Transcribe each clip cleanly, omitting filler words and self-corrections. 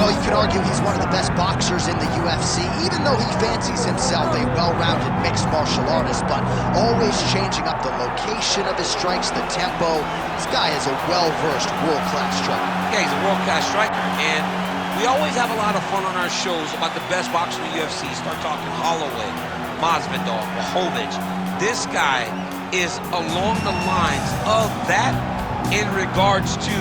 Well, you could argue he's one of the best boxers in the UFC, even though he fancies himself a well-rounded mixed martial artist, but always changing up the location of his strikes, the tempo. This guy is a well-versed, world-class striker. Yeah, he's a world-class striker, and we always have a lot of fun on our shows about the best boxers in the UFC. Start talking Holloway, Masvidal, Blachowicz. This guy is along the lines of that in regards to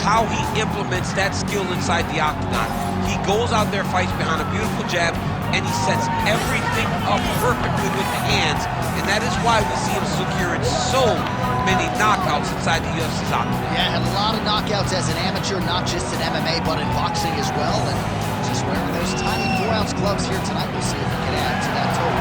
how he implements that skill inside the octagon. He goes out there, fights behind a beautiful jab, and he sets everything up perfectly with the hands, and that is why we see him securing so many knockouts inside the UFC's octagon. Yeah, had a lot of knockouts as an amateur, not just in MMA, but in boxing as well, and just wearing those tiny 4-ounce gloves here tonight. We'll see if he can add to that total.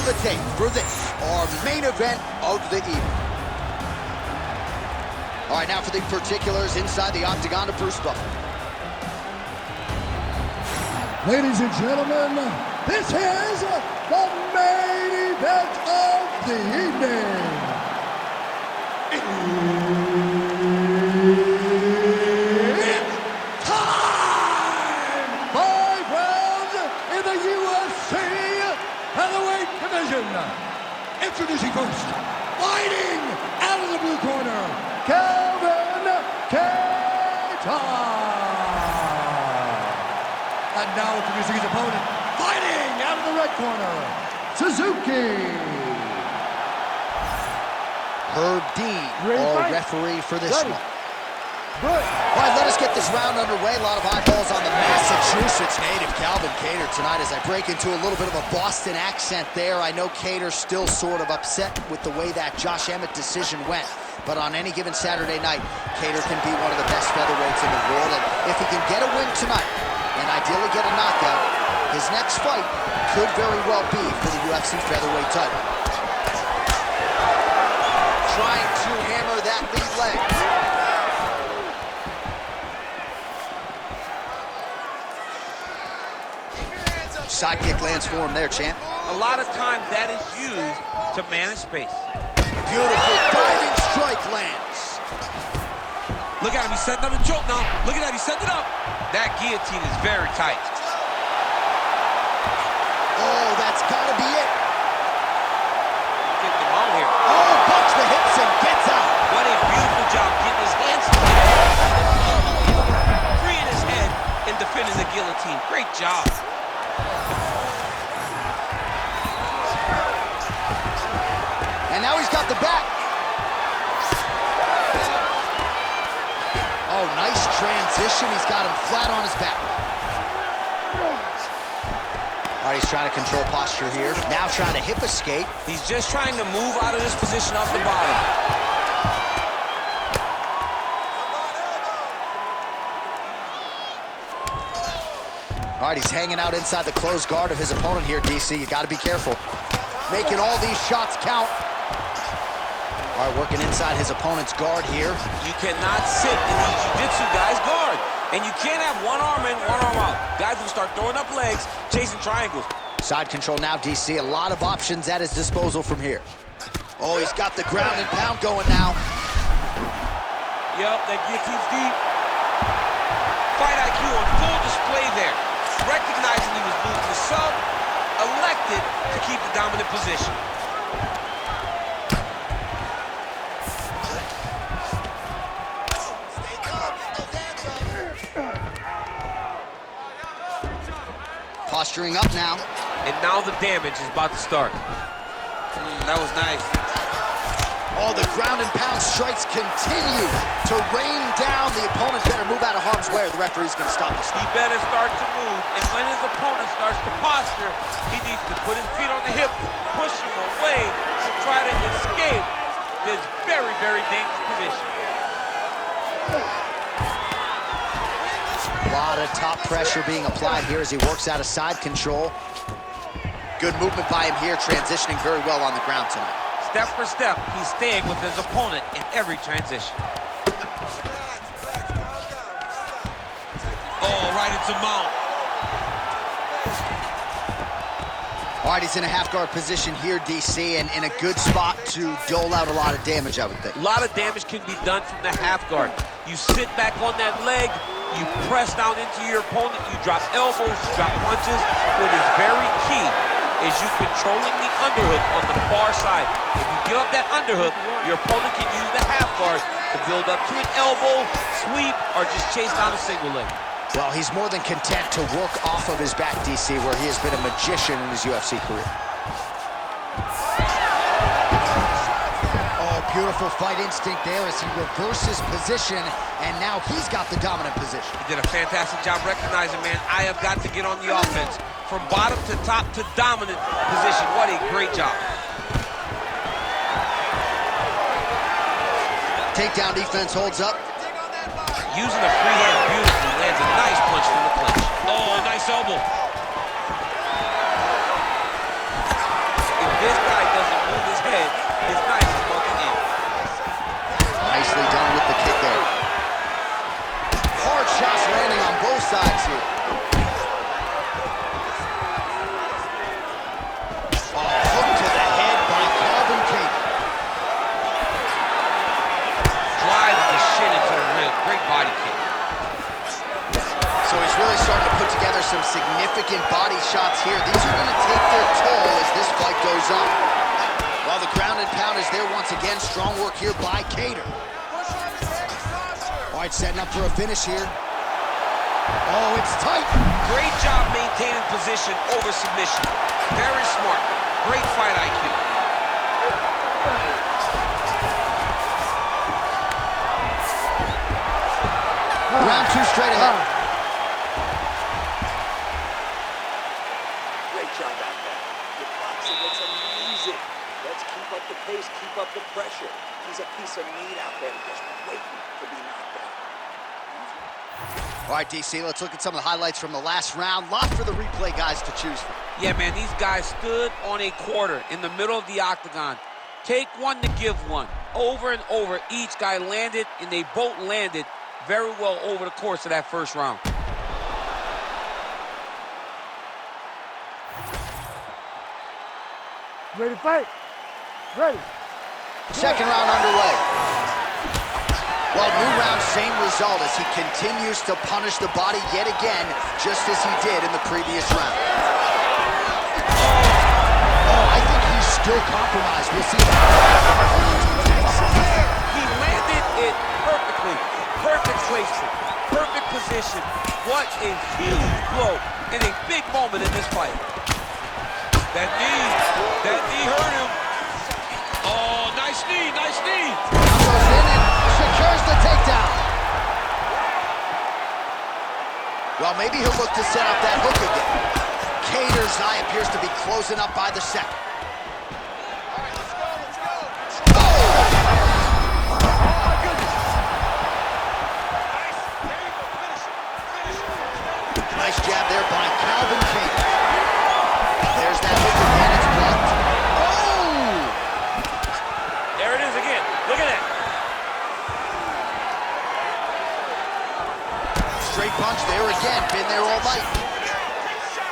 The tape for this, our main event of the evening. All right, now for the particulars inside the octagon of Bruce Buffer. Ladies and gentlemen, this is the main event of the evening. It's time! 5 rounds in the UFC Heavyweight Division. Introducing first, fighting out of the blue corner, Kattar. And now introducing his opponent, fighting out of the red corner, Suzuki. Herb Dean, our referee for this one. Good. All right, let us get this round underway. A lot of eyeballs on the Massachusetts native, Calvin Kattar, tonight as I break into a little bit of a Boston accent there. I know Kattar's still sort of upset with the way that Josh Emmett decision went. But on any given Saturday night, Kattar can be one of the best featherweights in the world. And if he can get a win tonight, and ideally get a knockout, his next fight could very well be for the UFC featherweight title. Trying to hammer that lead leg. Side kick lands for him there, champ. A lot of times that is used to manage space. Beautiful diving strike lands. Look at him, he's setting up a choke now. Look at that, he's setting it up. That guillotine is very tight. Oh, that's gotta be it. Getting him out here. Oh, bunch the hips and gets out. What a beautiful job getting his hands freeing his head and defending the guillotine. Great job. And now he's got the back. Oh, nice transition. He's got him flat on his back. All right, he's trying to control posture here. Now trying to hip escape. He's just trying to move out of this position off the bottom. All right, he's hanging out inside the closed guard of his opponent here, DC. You got to be careful. Making all these shots count. All right, working inside his opponent's guard here. You cannot sit in these jiu-jitsu guys' guard. And you can't have one arm in, one arm out. Guys will start throwing up legs, chasing triangles. Side control now, DC. A lot of options at his disposal from here. Oh, he's got the ground and pound going now. Yep, that guillotine's deep. Fight IQ on full display there. Recognizing he was losing the sub, elected to keep the dominant position. Posturing up now. And now the damage is about to start. That was nice. Oh, the ground and pound strikes continue to rain down. The opponent better move out of harm's way or the referee's going to stop this. He better start to move, and when his opponent starts to posture, he needs to put his feet on the hip, push him away to try to escape this very, very dangerous position. A lot of top pressure being applied here as he works out of side control. Good movement by him here, transitioning very well on the ground tonight. Step for step, he's staying with his opponent in every transition. Oh, right into mount. All right, he's in a half guard position here, DC, and in a good spot to dole out a lot of damage, I would think. A lot of damage can be done from the half guard. You sit back on that leg, you press down into your opponent, you drop elbows, you drop punches. What is very key is you controlling the underhook on the far side. If you give up that underhook, your opponent can use the half guard to build up to an elbow, sweep, or just chase down a single leg. Well, he's more than content to work off of his back, DC, where he has been a magician in his UFC career. Oh, beautiful fight instinct there as he reverses position, and now he's got the dominant position. He did a fantastic job recognizing, man, I have got to get on the offense. From bottom to top to dominant position. What a great job. Takedown defense holds up. Using a free hand beautifully, lands a nice punch from the clinch. Oh, nice elbow. If this guy doesn't move his head, his knife is about to end. Nicely done with the kick there. Hard shots landing on both sides here. Some significant body shots here. These are going to take their toll as this fight goes on. While the ground and pound is there once again, strong work here by Kattar. All right, setting up for a finish here. Oh, it's tight. Great job maintaining position over submission. Very smart. Great fight IQ. Round two straight ahead. Keep up the pressure. He's a piece of meat out there just waiting to be knocked out. All right, DC, let's look at some of the highlights from the last round. Lot for the replay guys to choose from. Yeah, man, these guys stood on a quarter in the middle of the octagon. Take one to give one. Over and over, each guy landed, and they both landed very well over the course of that first round. Ready to fight? Ready. Second round underway. Well, new round, same result as he continues to punish the body yet again, just as he did in the previous round. Oh, I think he's still compromised. We'll see. He landed it perfectly. Perfect placement. Perfect position. What a huge blow and a big moment in this fight. That knee hurt him. Oh, nice knee, nice knee. Goes in and secures the takedown. Well, maybe he'll look to set up that hook again. Kattar's eye appears to be closing up by the second. All right, let's go. Oh! Oh, my goodness. Nice. There you go. Finish it. Nice jab there by Calvin Kattar. There's that hook again. It's blocked. Oh! There it is again. Look at that. Straight punch there again. Been there all night.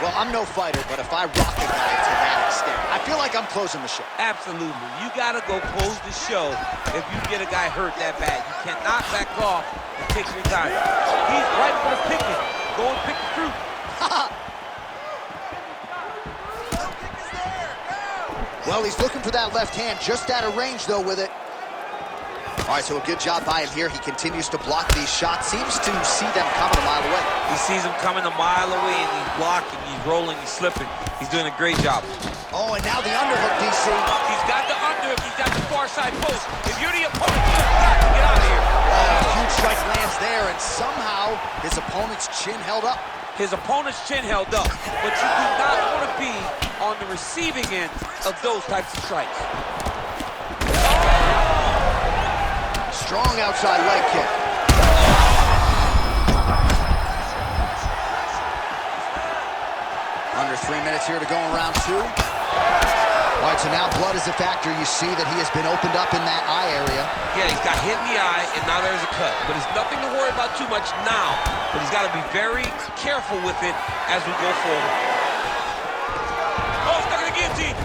Well, I'm no fighter, but if I rock a guy to that extent, I feel like like I'm closing the show. Absolutely. You got to go close the show if you get a guy hurt that bad. You cannot back off and take your time. He's right for the picking. Go and pick the fruit. Well, he's looking for that left hand, just out of range, though, with it. All right, so a good job by him here. He continues to block these shots. Seems to see them coming a mile away. He sees them coming a mile away, and he's blocking, he's rolling, he's slipping. He's doing a great job. Oh, and now the underhook, DC. He's got the underhook. He's got the far side post. If you're the opponent, you've got to get out of here. Oh, huge strike lands there, and somehow his opponent's chin held up. His opponent's chin held up, but you do not want to be on the receiving end of those types of strikes. Strong outside leg kick. Under 3 minutes here to go in round 2. All right, so now blood is a factor. You see that he has been opened up in that eye area. Yeah, he's got hit in the eye, and now there's a cut. But it's nothing to worry about too much now. But he's got to be very careful with it as we go forward. Oh, stuck in the guillotine.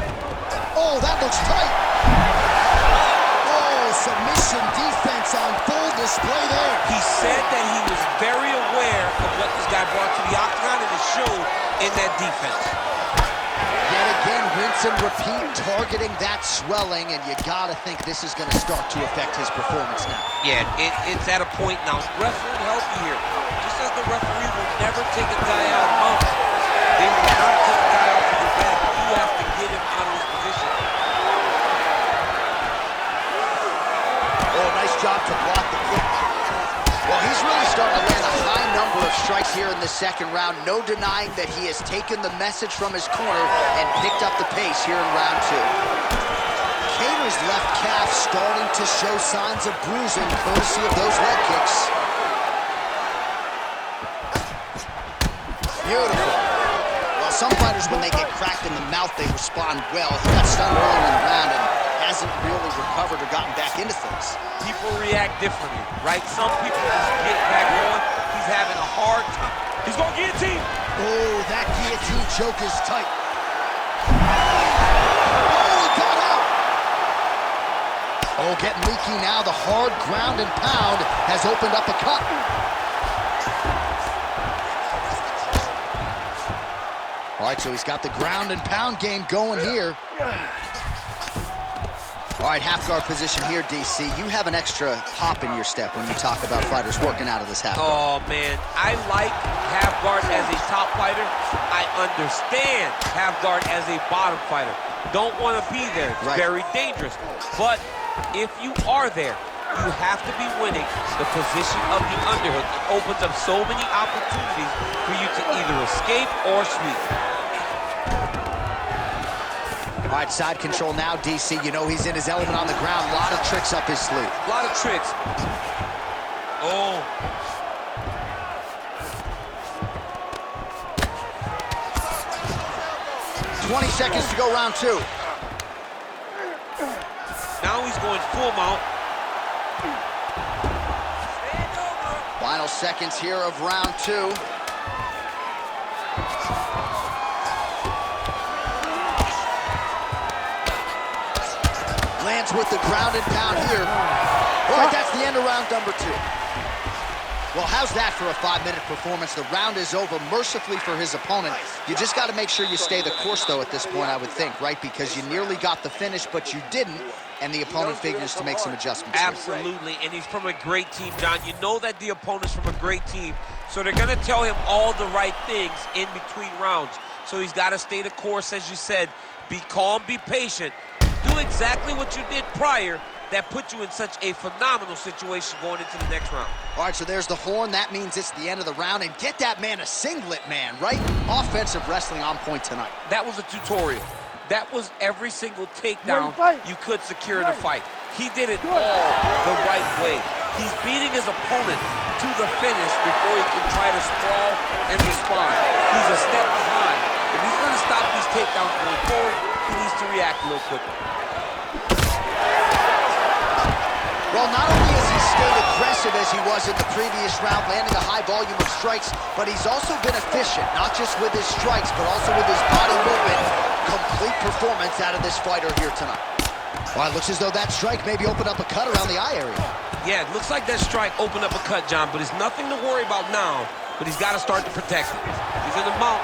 Oh, that looks tight. Oh, submission defense on full display there. He said that he was very aware of what this guy brought to the octagon, and it showed in that defense. Yet again, rinse and repeat, targeting that swelling, and you gotta think this is gonna start to affect his performance now. Yeah, it's at a point now. Refs will help you here. Just as the referee will never take a guy out of they will not take a guy off of your back. You have to get him out of his position. Oh, nice job to block the kick. Well, he's really starting to land a high number of strikes here in the second round. No denying that he has taken the message from his corner and picked up the pace here in round 2. Kattar's left calf starting to show signs of bruising, courtesy of those leg kicks. Beautiful. Well, some fighters, when they get cracked in the mouth, they respond well. He got stunned early in the round and hasn't really recovered or gotten back into things. People react differently, right? Some people just get back on. He's having a hard time. He's going to guillotine. Oh, that guillotine choke is tight. Oh, he got out. Oh, getting leaky now. The hard ground and pound has opened up a cut. All right, so he's got the ground and pound game going here. All right, half guard position here, DC. You have an extra hop in your step when you talk about fighters working out of this half guard. Oh, man. I like half guard as a top fighter. I understand half guard as a bottom fighter. Don't want to be there. It's very dangerous. But if you are there, you have to be winning the position of the underhook. It opens up so many opportunities for you to either escape or sweep. All right, side control now, DC. You know he's in his element on the ground. A lot of tricks up his sleeve. A lot of tricks. Oh. $20 seconds to go, round 2. Now he's going full mount. Final seconds here of round 2. Lands with the ground and pound here. All right, that's the end of round number 2. Well, how's that for a 5-minute performance? The round is over mercifully for his opponent. You just got to make sure you stay the course, though, at this point, I would think, right? Because you nearly got the finish, but you didn't, and the opponent figures to make some adjustments. Absolutely, and he's from a great team, John. You know that the opponent's from a great team, so they're going to tell him all the right things in between rounds. So he's got to stay the course, as you said. Be calm, be patient. Do exactly what you did prior that put you in such a phenomenal situation going into the next round. All right, so there's the horn. That means it's the end of the round. And get that man a singlet, man, right? Offensive wrestling on point tonight. That was a tutorial. That was every single takedown you could secure in a fight. He did it all the right way. He's beating his opponent to the finish before he can try to sprawl and respond. He's a step behind. If he's going to stop these takedowns going forward, he needs to react a little quicker. Well, not only has he stayed aggressive as he was in the previous round, landing a high volume of strikes, but he's also been efficient, not just with his strikes, but also with his body movement. Complete performance out of this fighter here tonight. Well, it looks as though that strike maybe opened up a cut around the eye area. Yeah, it looks like that strike opened up a cut, John, but it's nothing to worry about now, but he's got to start to protect it. He's in the mount.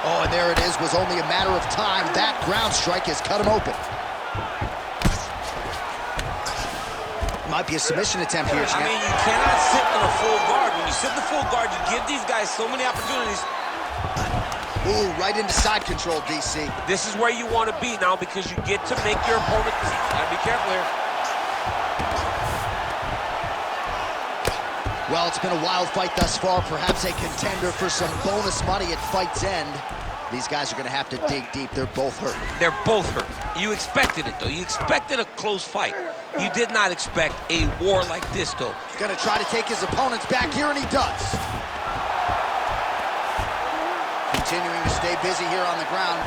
Oh, and there it is. Was only a matter of time. That ground strike has cut him open. Might be a submission attempt here, champ. I mean, you cannot sit in a full guard. When you sit in the full guard, you give these guys so many opportunities. Ooh, right into side control, DC. This is where you want to be now because you get to make your opponent. Gotta be careful here. Well, it's been a wild fight thus far. Perhaps a contender for some bonus money at fight's end. These guys are going to have to dig deep. They're both hurt. They're both hurt. You expected it, though. You expected a close fight. You did not expect a war like this, though. Going to try to take his opponents back here, and he does. Continuing to stay busy here on the ground.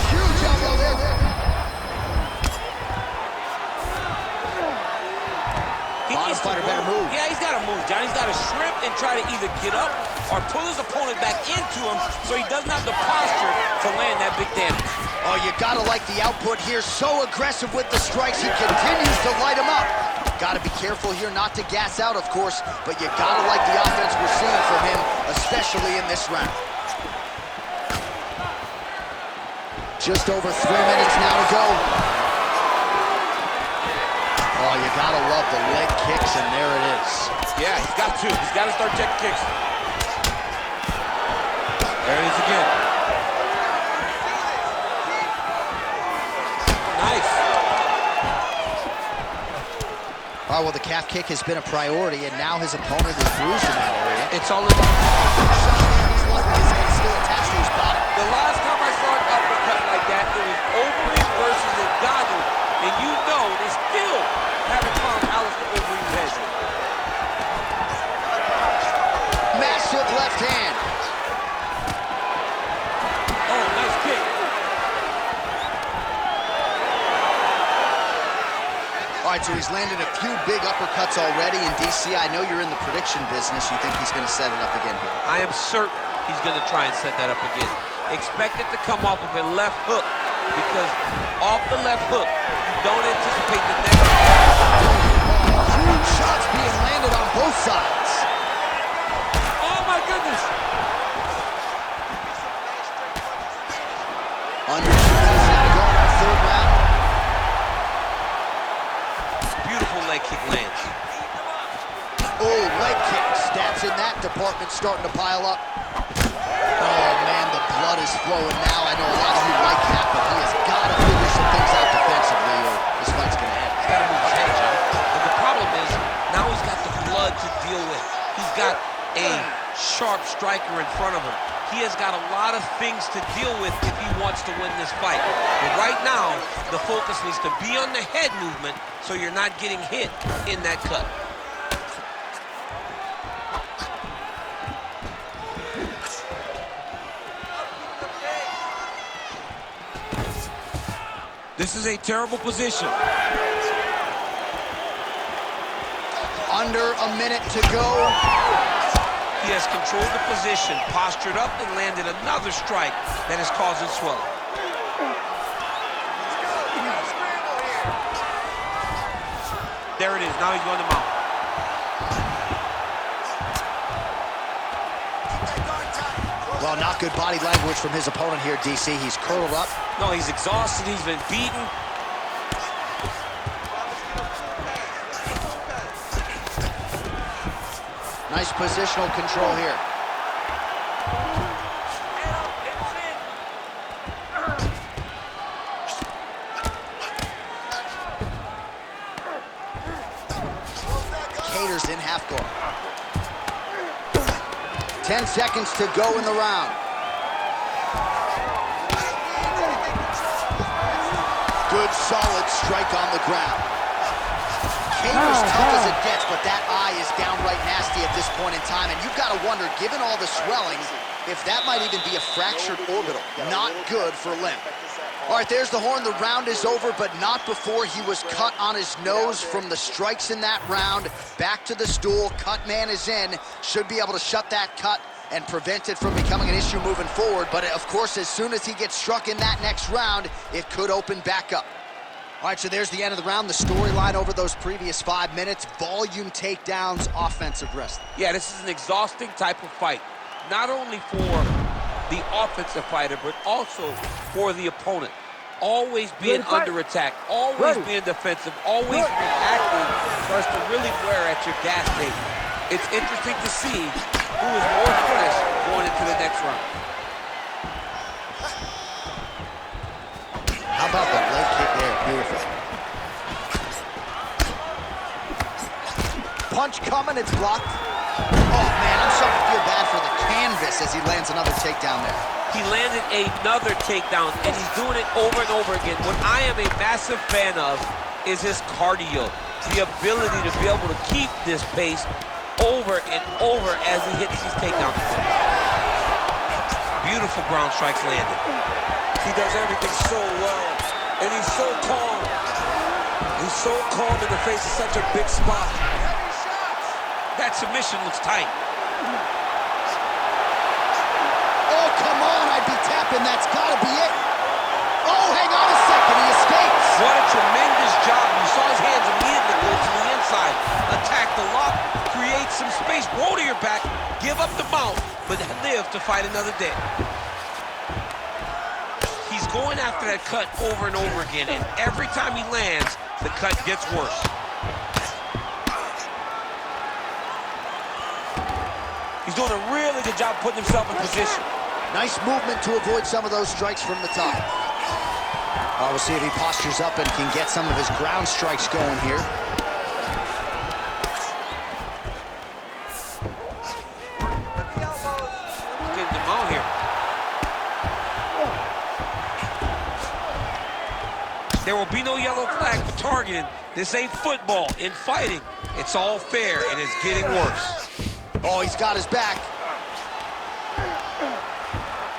Huge elbow there. Bottom fighter better move. Yeah, he's got to move, John. He's got to shrimp and try to either get up or pull his opponent back into him so he doesn't have the posture to land that big damage. Oh, you got to like the output here. So aggressive with the strikes. He continues to light him up. Got to be careful here not to gas out, of course, but you got to like the offense we're seeing from him, especially in this round. Just over 3 minutes now to go. Oh, you gotta love the leg kicks, and there it is. Yeah, he's got to. He's got to start checking kicks. There it is again. Nice. All right, well, the calf kick has been a priority, and now his opponent is bruised in that area. It's all about... He's lucky his head is still attached to his body. The last time I saw an uppercut like that, it was Overeem versus Ngannou, and you know they still haven't found Alistair Overeem's head. Massive left hand. Oh, nice kick. All right, so he's landed a few big uppercuts already, and DC, I know you're in the prediction business. You think he's going to set it up again here? I am certain he's going to try and set that up again. Expect it to come off of a left hook, because off the left hook, you don't anticipate the next. Huge shots being landed on both sides. Oh my goodness! Under 2 minutes now to go in our third round. Beautiful leg kick lands. Oh, leg kicks. Stats in that department starting to pile up. Oh, man, the blood is flowing now. I know a lot of you like that, but he has got to figure some things out defensively or this fight's going to end. He's got to move his head, John. But the problem is, now he's got the blood to deal with. He's got a sharp striker in front of him. He has got a lot of things to deal with if he wants to win this fight. But right now, the focus needs to be on the head movement so you're not getting hit in that cut. This is a terrible position. Under a minute to go. He has controlled the position, postured up, and landed another strike that is causing swelling. There it is. Now he's going to mount. Well, not good body language from his opponent here, DC. He's curled up. No, he's exhausted. He's been beaten. Nice positional control here. Kattar's in half guard. 10 seconds to go in the round. Good, solid strike on the ground. Kattar's tough as it gets, but that eye is downright nasty at this point in time, and you've got to wonder, given all the swelling, if that might even be a fractured orbital. Not good for Lim. All right, there's the horn. The round is over, but not before he was cut on his nose from the strikes in that round. Back to the stool. Cut man is in. Should be able to shut that cut and prevent it from becoming an issue moving forward. But, of course, as soon as he gets struck in that next round, it could open back up. All right, so there's the end of the round. The storyline over those previous 5 minutes. Volume takedowns, offensive wrestling. Yeah, this is an exhausting type of fight. Not only for the offensive fighter, but also for the opponent. Always being under attack, always being defensive, always reacting for us to really wear at your gas tank. It's interesting to see who is more fresh going into the next round. How about the leg kick there? Beautiful. Punch coming, it's blocked. Oh, man, I'm starting to feel bad for the canvas as he lands another takedown there. He landed another takedown, and he's doing it over and over again. What I am a massive fan of is his cardio, the ability to be able to keep this pace over and over as he hits these takedowns. Beautiful ground strikes landed. He does everything so well, and he's so calm. He's so calm in the face of such a big spot. That submission looks tight. Oh, come on, I'd be tapping. That's got to be it. Oh, hang on a second. He escapes. What a tremendous job. You saw his hands immediately go to the inside. Attack the lock, create some space, roll to your back, give up the mount, but live to fight another day. He's going after that cut over and over again, and every time he lands, the cut gets worse. He's doing a really good job putting himself in position. Nice movement to avoid some of those strikes from the top. We'll see if he postures up and can get some of his ground strikes going here. Getting them out here. There will be no yellow flag for targeting. This ain't football. In fighting, it's all fair, and it's getting worse. Oh, he's got his back.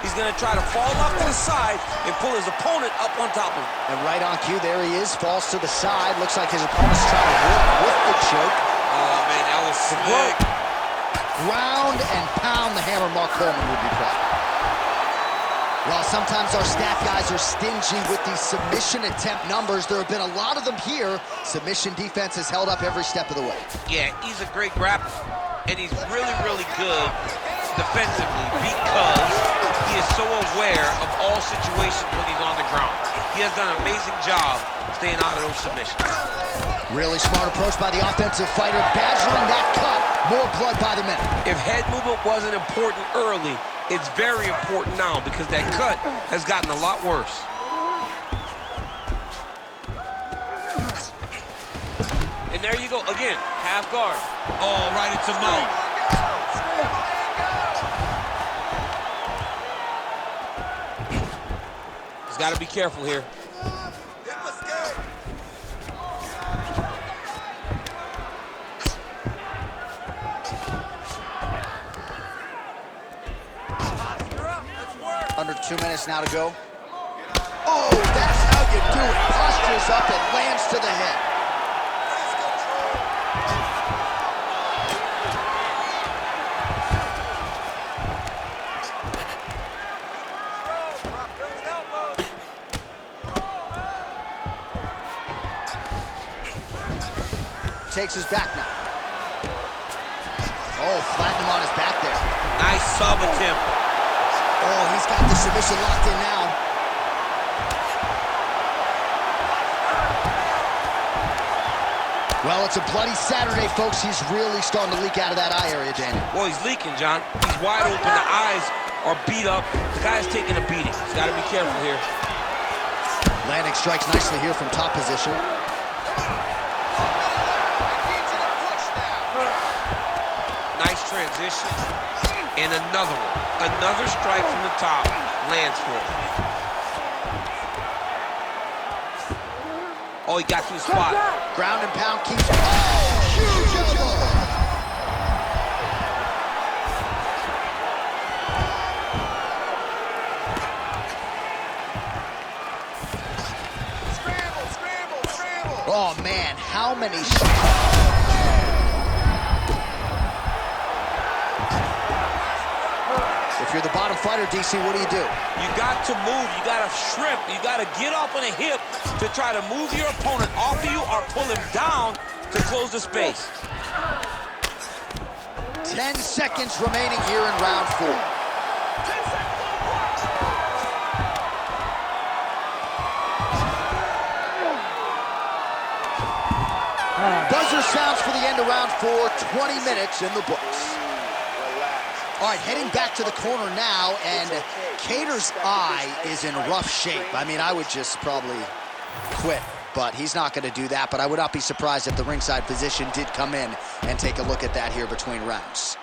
He's going to try to fall off to the side and pull his opponent up on top of him. And right on cue, there he is, falls to the side. Looks like his opponent's trying to work with the choke. Oh, man, that was slick. Ground and pound the hammer. Mark Coleman would be proud. Well, sometimes our stat guys are stingy with these submission attempt numbers. There have been a lot of them here. Submission defense has held up every step of the way. Yeah, he's a great grappler, and he's really, really good defensively because he is so aware of all situations when he's on the ground. He has done an amazing job staying out of those submissions. Really smart approach by the offensive fighter, badgering that cut. More blood by the minute. If head movement wasn't important early, it's very important now because that cut has gotten a lot worse. And there you go, again, half guard. Oh, right into mount. He's got to be careful here. Under 2 minutes now to go. Oh, that's how you do it. Postures up and lands to the head. Takes his back now. Oh, flattened him on his back there. Nice sub attempt. Oh, he's got the submission locked in now. Well, it's a bloody Saturday, folks. He's really starting to leak out of that eye area, Daniel. Well, he's leaking, John. He's wide open. The eyes are beat up. The guy's taking a beating. He's got to be careful here. Landing strikes nicely here from top position. Nice transition. And another one. Another strike from the top lands for him. Oh, he got to the spot. Ground and pound keeps. Oh, huge elbow. Oh, man, how many... If you're the bottom fighter, DC, what do? You got to move. You got to shrimp. You got to get up on a hip to try to move your opponent off of you or pull him down to close the space. 10 seconds remaining here in round 4. Buzzer sounds for the end of round 4, 20 minutes in the books. All right, heading back to the corner now, and Kattar's eye is in rough shape. I mean, I would just probably quit, but he's not going to do that. But I would not be surprised if the ringside physician did come in and take a look at that here between rounds.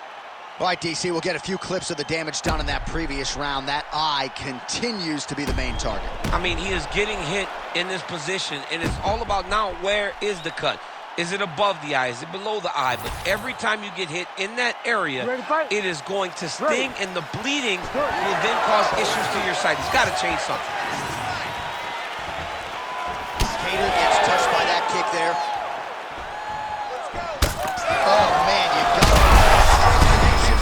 All right, DC, we'll get a few clips of the damage done in that previous round. That eye continues to be the main target. I mean, he is getting hit in this position, and it's all about now where is the cut? Is it above the eye? Is it below the eye? But every time you get hit in that area, it is going to sting, and the bleeding will then cause issues to your side. He's got to change something. Kattar gets touched by that kick there. Oh, man, you got it.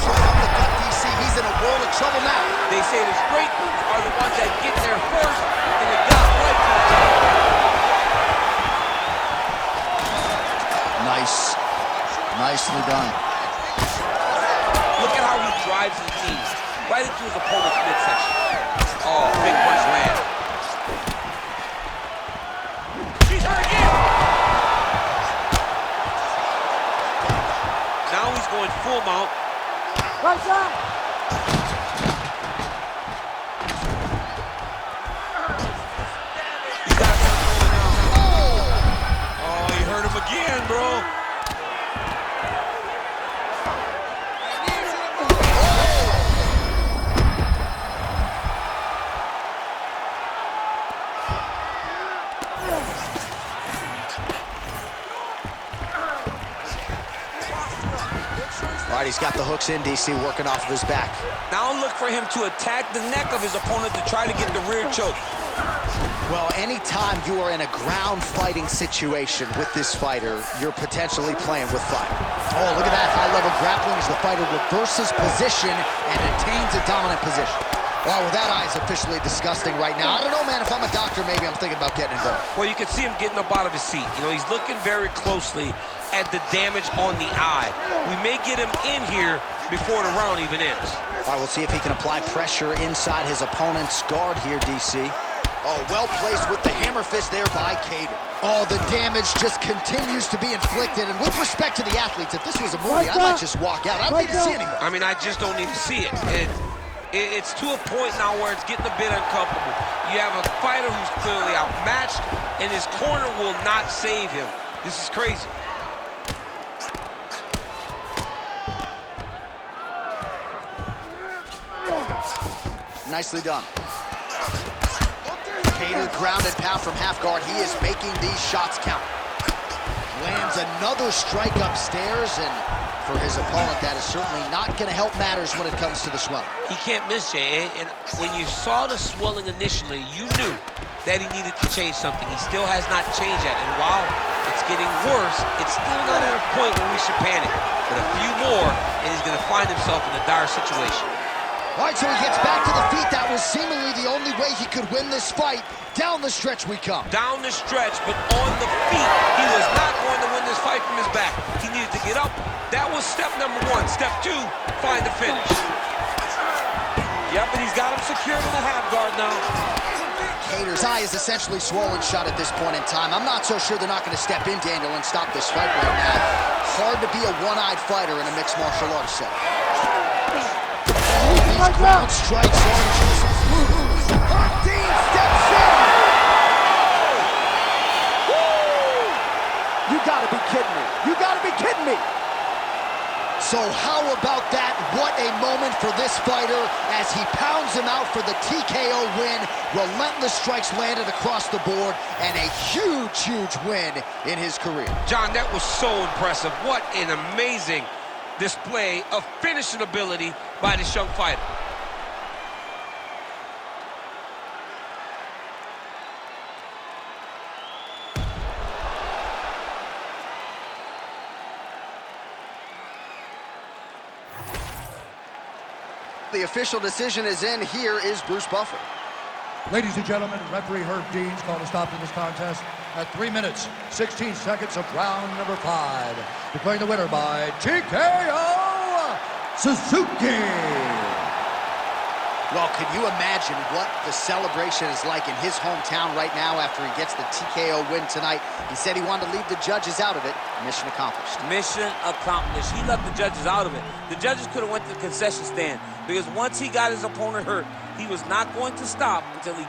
Right up the gut, DC. He's in a world of trouble now. They say the straight moves are the ones that get there first, and you got right to the top. Nice. Nicely done. Look at how he drives his knees right into his opponent's midsection. Oh, big punch land. She's hurt again. Now he's going full mount. Right side. He's got to control it now. Oh, you hurt him again, bro. All right, he's got the hooks in, DC, working off of his back. Now look for him to attack the neck of his opponent to try to get the rear choke. Well, anytime you are in a ground fighting situation with this fighter, you're potentially playing with fire. Oh, look at that high-level grappling as the fighter reverses position and attains a dominant position. Oh, well, that eye is officially disgusting right now. I don't know, man, if I'm a doctor, maybe I'm thinking about getting involved. Well, you can see him getting up out of his seat. You know, he's looking very closely at the damage on the eye. We may get him in here before the round even ends. All right, we'll see if he can apply pressure inside his opponent's guard here, DC. Oh, well placed with the hammer fist there by Kattar. Oh, the damage just continues to be inflicted. And with respect to the athletes, if this was a movie, I might just walk out. I don't need to see anymore. I mean, I just don't need to see it. It's to a point now where it's getting a bit uncomfortable. You have a fighter who's clearly outmatched, and his corner will not save him. This is crazy. Nicely done. Kattar grounded pound from half guard. He is making these shots count. Lands another strike upstairs, and for his opponent, that is certainly not going to help matters when it comes to the swelling. He can't miss, Jay. And when you saw the swelling initially, you knew that he needed to change something. He still has not changed that. And while it's getting worse, it's still not at a point where we should panic. But a few more, and he's going to find himself in a dire situation. All right, so he gets back to the feet. That was seemingly the only way he could win this fight. Down the stretch we come. Down the stretch, but on the feet. He was not going to win this fight from his back. He needed to get up. That was step number 1. Step 2, find the finish. Yep, and he's got him secured in the half guard now. Kattar's eye is essentially swollen shut at this point in time. I'm not so sure they're not going to step in, Daniel, and stop this fight right now. Hard to be a one-eyed fighter in a mixed martial arts set. These ground strikes are just Dean steps in! You gotta be kidding me. You gotta be kidding me. So how about that? What a moment for this fighter as he pounds him out for the TKO win. Relentless strikes landed across the board, and a huge, huge win in his career. John, that was so impressive. What an amazing display of finishing ability by this young fighter. the official decision is in. Here is Bruce Buffer. Ladies and gentlemen, referee Herb Dean's called a stop to this contest at 3 minutes, 16 seconds of round number 5. Declaring the winner by Chihiro Suzuki. Well, can you imagine what the celebration is like in his hometown right now after he gets the TKO win tonight? He said he wanted to leave the judges out of it. Mission accomplished. Mission accomplished. He left the judges out of it. The judges could have went to the concession stand because once he got his opponent hurt, he was not going to stop until he